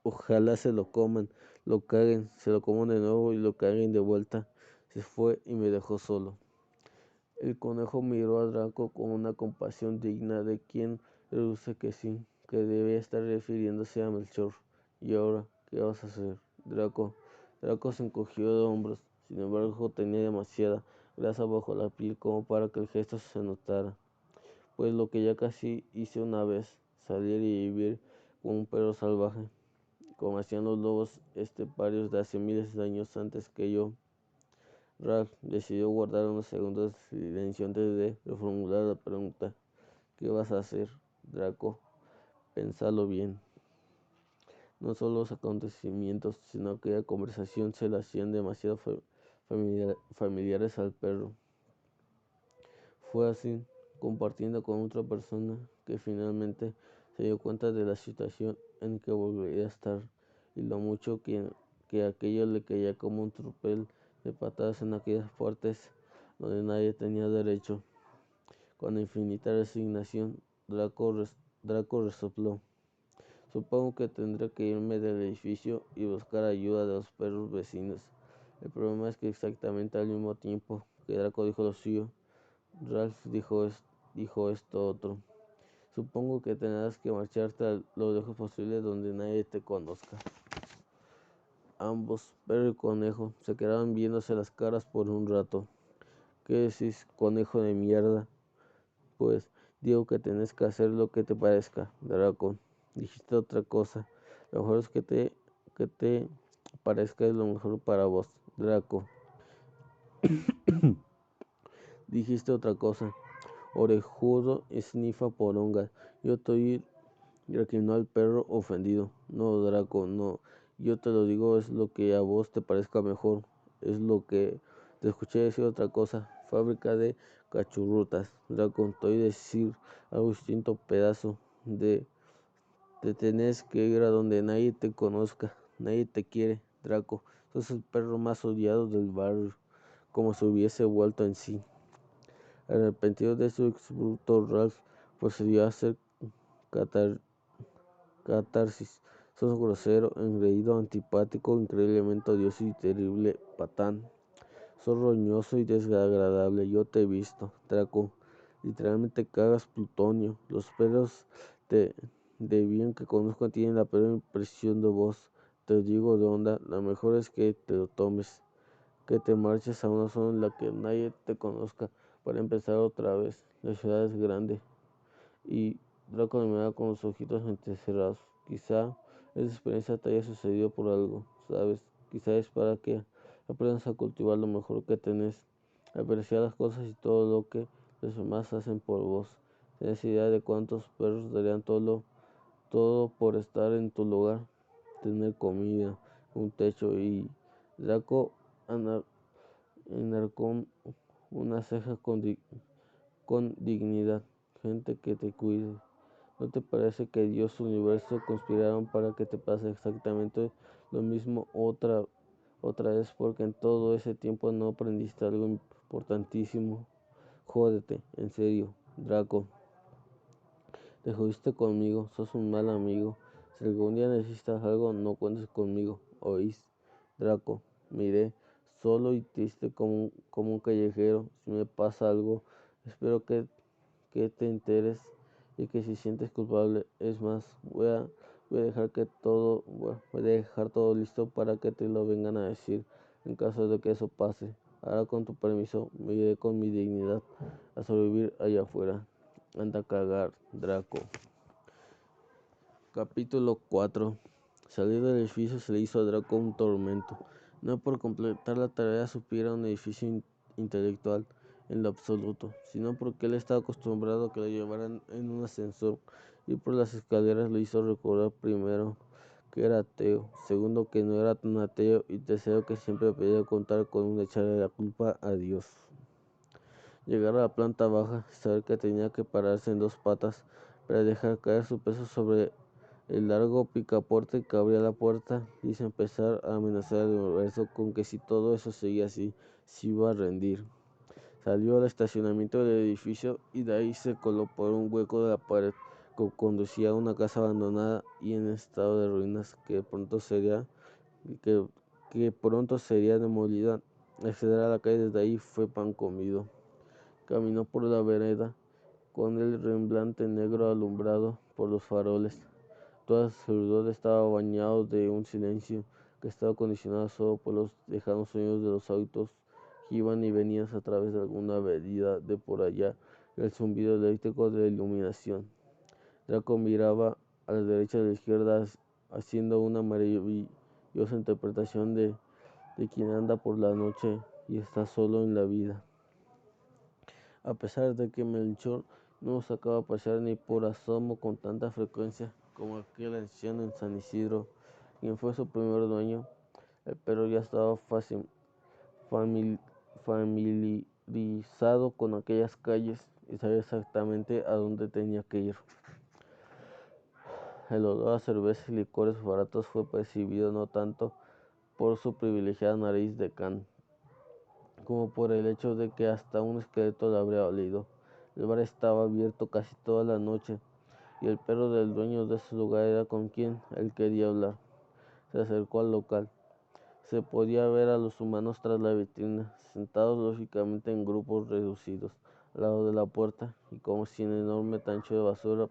Ojalá se lo coman, lo caguen, se lo coman de nuevo y lo caguen de vuelta. Se fue y me dejó solo. El conejo miró a Draco con una compasión digna de quien deduce que sí, que debe estar refiriéndose a Melchor. ¿Y ahora qué vas a hacer, Draco? Draco se encogió de hombros. Sin embargo, tenía demasiada grasa bajo la piel como para que el gesto se notara. Pues lo que ya casi hice una vez, salir y vivir como un perro salvaje, como hacían los lobos esteparios de hace miles de años antes que yo. Ralph decidió guardar unos segundos de silencio antes de reformular la pregunta. ¿Qué vas a hacer, Draco? Pensalo bien. No solo los acontecimientos, sino aquella conversación se le hacían demasiado familiares al perro. Fue así, compartiendo con otra persona, que finalmente se dio cuenta de la situación en que volvería a estar y lo mucho que aquello le caía como un tropel de patadas en aquellas partes donde nadie tenía derecho. Con infinita resignación, Draco resopló. Supongo que tendré que irme del edificio y buscar ayuda de los perros vecinos. El problema es que exactamente al mismo tiempo que Draco dijo lo suyo, Ralph dijo esto otro. Supongo que tendrás que marcharte a lo lejos posible donde nadie te conozca. Ambos, perro y conejo, se quedaron viéndose las caras por un rato. ¿Qué decís, conejo de mierda? Pues digo que tenés que hacer lo que te parezca, Draco. Dijiste otra cosa. Lo mejor es que te parezca es lo mejor para vos, Draco. Dijiste otra cosa. Orejudo esnifa poronga. Yo estoy, recriminó al perro ofendido. No, Draco, no. Yo te lo digo, es lo que a vos te parezca mejor. Es lo que te escuché decir otra cosa. Fábrica de cachurrutas. Draco, estoy decir algo distinto, pedazo de... Te tenés que ir a donde nadie te conozca. Nadie te quiere, Draco. Sos el perro más odiado del barrio. Como si hubiese vuelto en sí. Arrepentido de su exbruto, Ralph procedió a hacer catarsis. Sos grosero, engreído, antipático, increíblemente odioso y terrible patán. Sos roñoso y desagradable. Yo te he visto, Draco. Literalmente cagas plutonio. Los perros de bien que conozco tienen la peor impresión de vos. Te digo de onda, la mejor es que te lo tomes. Que te marches a una zona en la que nadie te conozca para empezar otra vez. La ciudad es grande. Y Draco me miraba con los ojitos entrecerrados. Quizá esa experiencia te haya sucedido por algo, ¿sabes? Quizá es para que aprendas a cultivar lo mejor que tenés, a apreciar las cosas y todo lo que los demás hacen por vos. ¿Tienes idea de cuántos perros darían todo por estar en tu lugar? Tener comida, un techo y... Draco enarcó una ceja con dignidad. Gente que te cuide. ¿No te parece que Dios y el universo conspiraron para que te pase exactamente lo mismo otra vez? Porque en todo ese tiempo no aprendiste algo importantísimo. Jódete, en serio, Draco. Te jodiste conmigo, sos un mal amigo. Si algún día necesitas algo, no cuentes conmigo, ¿oís? Draco, miré, solo y triste como un callejero. Si me pasa algo, espero que te enteres y que si sientes culpable, es más, voy a dejar todo listo para que te lo vengan a decir en caso de que eso pase. Ahora con tu permiso, me iré con mi dignidad a sobrevivir allá afuera. Anda a cagar, Draco. Capítulo 4. Salir del edificio se le hizo a Draco un tormento. No por completar la tarea supiera un edificio intelectual en lo absoluto, sino porque él estaba acostumbrado a que lo llevaran en un ascensor y por las escaleras lo hizo recordar primero que era ateo, segundo que no era tan ateo y tercero que siempre pedía contar con un echarle la culpa a Dios. Llegar a la planta baja, saber que tenía que pararse en dos patas para dejar caer su peso sobre el largo picaporte que abría la puerta, hizo empezar a amenazar al universo con que si todo eso seguía así, se iba a rendir. Salió al estacionamiento del edificio y de ahí se coló por un hueco de la pared que conducía a una casa abandonada y en estado de ruinas que, que pronto sería demolida. Acceder a la calle desde ahí fue pan comido. Caminó por la vereda con el remblante negro alumbrado por los faroles. Todo su alrededor estaba bañado de un silencio que estaba condicionado solo por los lejanos sonidos de los autos que iban y venían a través de alguna avenida de por allá, el zumbido eléctrico de la iluminación. Draco miraba a la derecha y a la izquierda, haciendo una maravillosa interpretación de quien anda por la noche y está solo en la vida. A pesar de que Melchor no sacaba a pasear ni por asomo con tanta frecuencia como aquel anciano en San Isidro, quien fue su primer dueño, el perro ya estaba familiarizado con aquellas calles y sabía exactamente a dónde tenía que ir. El olor a cerveza y licores baratos fue percibido no tanto por su privilegiada nariz de can, como por el hecho de que hasta un esqueleto le habría olido. El bar estaba abierto casi toda la noche, y el perro del dueño de ese lugar era con quien él quería hablar. Se acercó al local. Se podía ver a los humanos tras la vitrina, sentados lógicamente en grupos reducidos, al lado de la puerta, y como si un enorme tancho de basura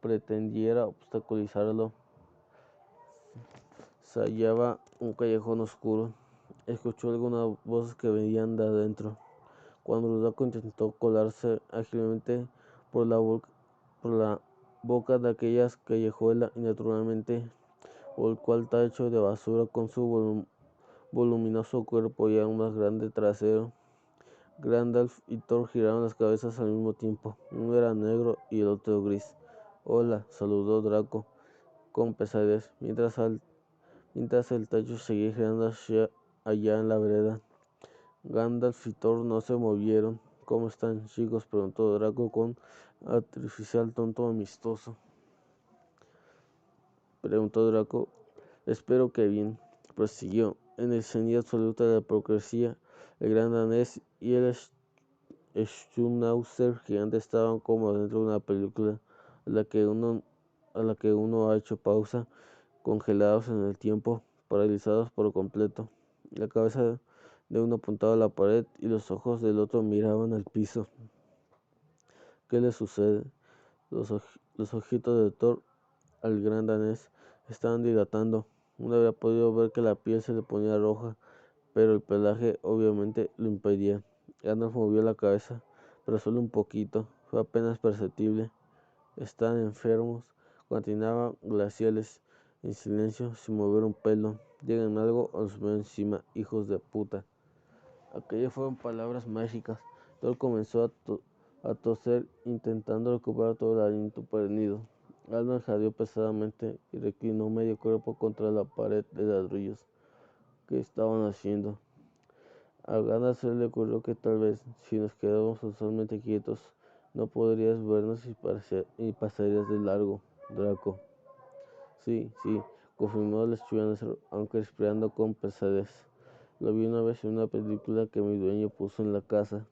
pretendiera obstaculizarlo, se hallaba un callejón oscuro. Escuchó algunas voces que venían de adentro. Cuando Draco intentó colarse ágilmente por la boca de aquella callejuela y naturalmente volcó al tacho de basura con su voluminoso cuerpo y aún más grande trasero. Gandalf y Thor giraron las cabezas al mismo tiempo. Uno era negro y el otro gris. Hola, saludó Draco con pesadez, mientras el tacho seguía girando hacia allá en la vereda. Gandalf y Thor no se movieron. ¿Cómo están, chicos?, preguntó Draco con artificial tonto amistoso. Espero que bien, prosiguió. En el cenit absoluto de la hipocresía, el gran danés y el Schnauzer gigante estaban como dentro de una película a la que uno ha hecho pausa, congelados en el tiempo, paralizados por completo. La cabeza de uno apuntaba a la pared y los ojos del otro miraban al piso. ¿Qué le sucede? Los ojitos de Thor al gran danés estaban dilatando. Uno había podido ver que la piel se le ponía roja, pero el pelaje obviamente lo impedía. Gandalf movió la cabeza, pero solo un poquito, fue apenas perceptible. Están enfermos, continuaban glaciales, en silencio, sin mover un pelo. Digan algo o os veo encima, hijos de puta. Aquellas fueron palabras mágicas. Thor comenzó a toser, intentando recuperar todo el aliento perdido. Gandalf jadeó pesadamente y reclinó medio cuerpo contra la pared de ladrillos. ¿Qué estaban haciendo? A Gandalf se le ocurrió que tal vez, si nos quedábamos totalmente quietos, no podrías vernos y pasarías de largo, Draco. Sí, confirmó el Schnauzer, aunque respirando con pesadez. Lo vi una vez en una película que mi dueño puso en la casa.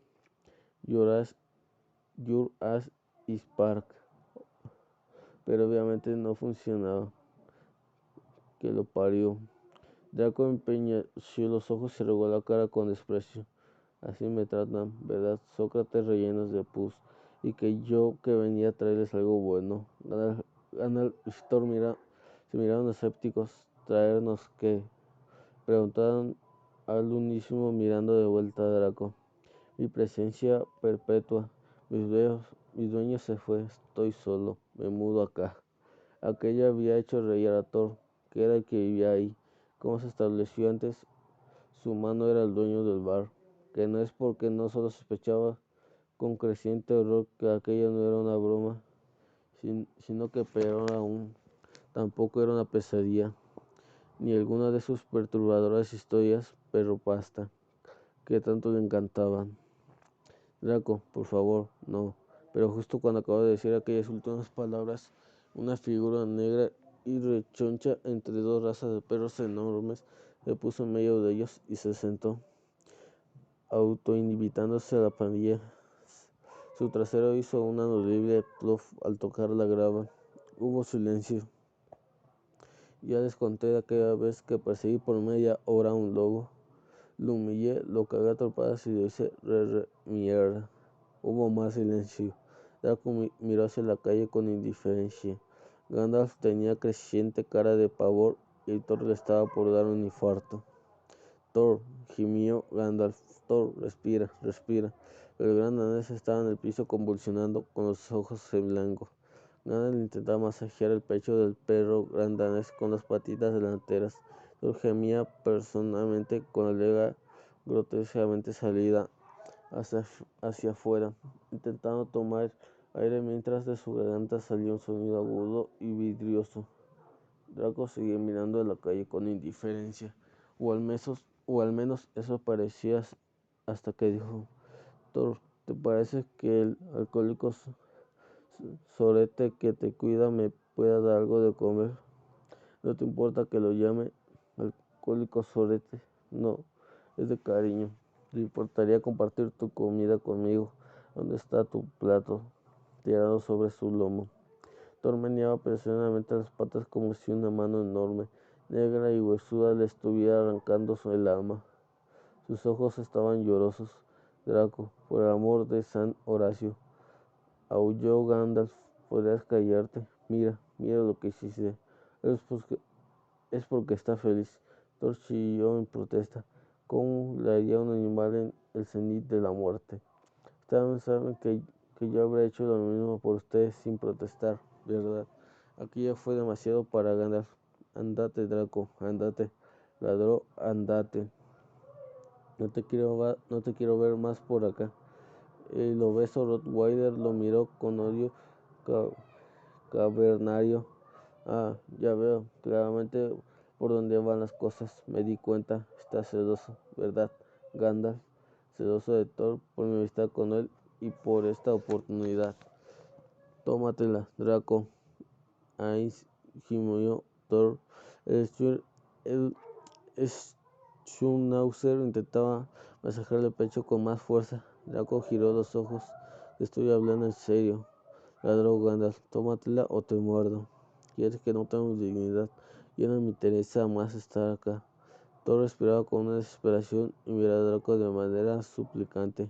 Your Ass is Park. Pero obviamente no funcionaba. Que lo parió. Draco empeñeció los ojos y regó la cara con desprecio. Así me tratan, ¿verdad? Sócrates rellenos de pus. Y que venía a traerles algo bueno. Gandalf y Thor se miraron escépticos. ¿Traernos qué? Preguntaron al unísono mirando de vuelta a Draco. Mi presencia perpetua. Mis dueños se fue. Estoy solo. Me mudo acá. Aquello había hecho reír a Thor, que era el que vivía ahí. Como se estableció antes, su mano era el dueño del bar, que no es porque no solo sospechaba con creciente horror que aquello no era una broma, sino que peor aún, tampoco era una pesadilla, ni alguna de sus perturbadoras historias, pero pasta, que tanto le encantaban. Draco, por favor, no. Pero justo cuando acabo de decir aquellas últimas palabras, una figura negra y rechoncha entre dos razas de perros enormes se puso en medio de ellos y se sentó, autoinvitándose a la pandilla. Su trasero hizo un audible plof al tocar la grava. Hubo silencio. Ya les conté de aquella vez que perseguí por media hora a un lobo. Lo humillé, lo cagué a trompadas y le hice mierda. Hubo más silencio. Draco miró hacia la calle con indiferencia. Gandalf tenía creciente cara de pavor y Thor le estaba por dar un infarto. Thor, gimió Gandalf. Thor, respira, respira. El gran danés estaba en el piso convulsionando, con los ojos en blanco. Gandalf intentaba masajear el pecho del perro gran danés con las patitas delanteras. Thor gemía personalmente con la lengua grotescamente salida hacia afuera, intentando tomar aire mientras de su garganta salía un sonido agudo y vidrioso. Draco seguía mirando a la calle con indiferencia, o al menos eso parecía hasta que dijo: Thor, ¿te parece que el alcohólico sorete que te cuida me pueda dar algo de comer? ¿No te importa que lo llame alcohólico sorete? No, es de cariño. ¿Te importaría compartir tu comida conmigo? ¿Dónde está tu plato? Tirado sobre su lomo. Thor meneaba apresuradamente las patas como si una mano enorme, negra y huesuda le estuviera arrancando el alma. Sus ojos estaban llorosos. Draco, por el amor de San Horacio, aulló Gandalf, ¿podrías callarte? Mira, mira lo que hiciste. Es porque está feliz. Thor chilló en protesta. ¿Cómo le haría un animal en el cenit de la muerte? Ustedes saben que yo habría hecho lo mismo por ustedes sin protestar, ¿verdad? Aquí ya fue demasiado para Gandalf. Andate, Draco, andate. Ladró, andate. No te quiero ver más por acá. El obeso Rottweiler lo miró con odio cavernario. Ah, ya veo claramente por dónde van las cosas. Me di cuenta. Está celoso, ¿verdad, Gandalf? Celoso de Thor por mi amistad con él y por esta oportunidad. Tómatela, Draco. Ahí gimió Thor. El Schnauzer intentaba masajear el pecho con más fuerza. Draco giró los ojos. Estoy hablando en serio. Ladró Gandalf. Tómatela o te muerdo. ¿Quieres que no tenga dignidad? Ya no me interesa más estar acá. Thor respiraba con una desesperación y miró a Draco de manera suplicante.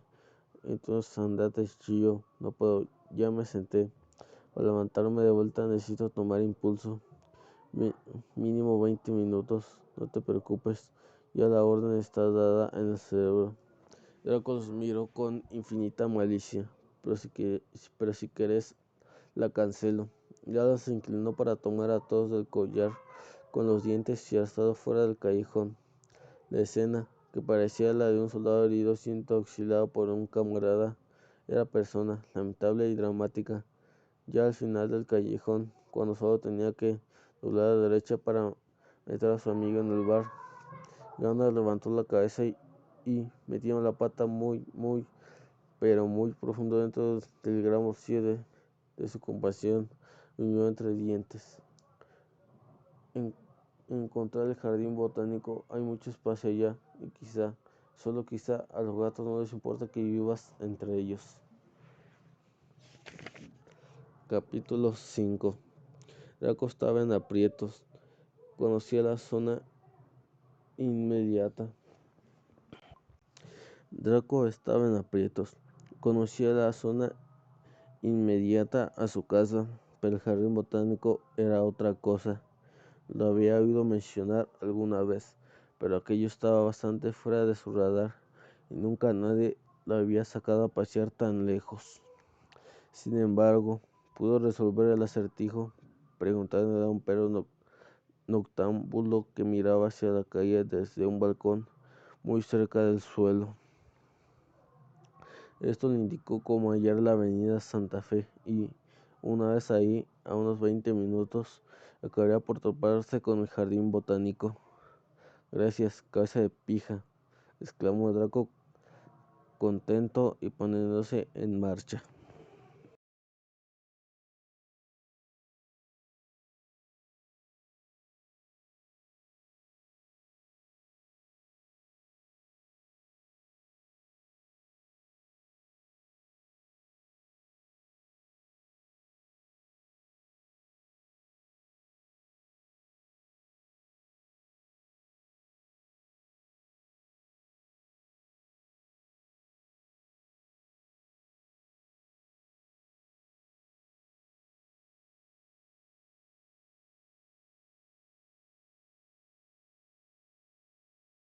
Entonces andate, chillo. No puedo. Ya me senté. Para levantarme de vuelta necesito tomar impulso. Mínimo 20 minutos. No te preocupes. Ya la orden está dada en el cerebro. Draco los miró con infinita malicia. Pero si querés, la cancelo. Ya se inclinó para tomar a todos del collar con los dientes y alzado fuera del callejón. La escena, que parecía la de un soldado herido siendo auxiliado por un camarada, era persona, lamentable y dramática. Ya al final del callejón, cuando solo tenía que doblar a la derecha para meter a su amigo en el bar, Gandalf levantó la cabeza y metiendo la pata pero muy profundo dentro del gran bolsillo de su compasión, unió entre dientes. En encontrar el jardín botánico hay mucho espacio allá y quizá, solo quizá, a los gatos no les importa que vivas entre ellos. Capítulo 5. Draco estaba en aprietos. Conocía la zona inmediata. Draco estaba en aprietos. Conocía la zona inmediata a su casa, pero el jardín botánico era otra cosa. Lo había oído mencionar alguna vez, pero aquello estaba bastante fuera de su radar y nunca nadie lo había sacado a pasear tan lejos. Sin embargo, pudo resolver el acertijo preguntándole a un perro noctámbulo que miraba hacia la calle desde un balcón muy cerca del suelo. Esto le indicó cómo hallar la avenida Santa Fe y, una vez ahí, a unos 20 minutos, acabaría por toparse con el jardín botánico. Gracias, cabeza de pija, exclamó Draco contento y poniéndose en marcha.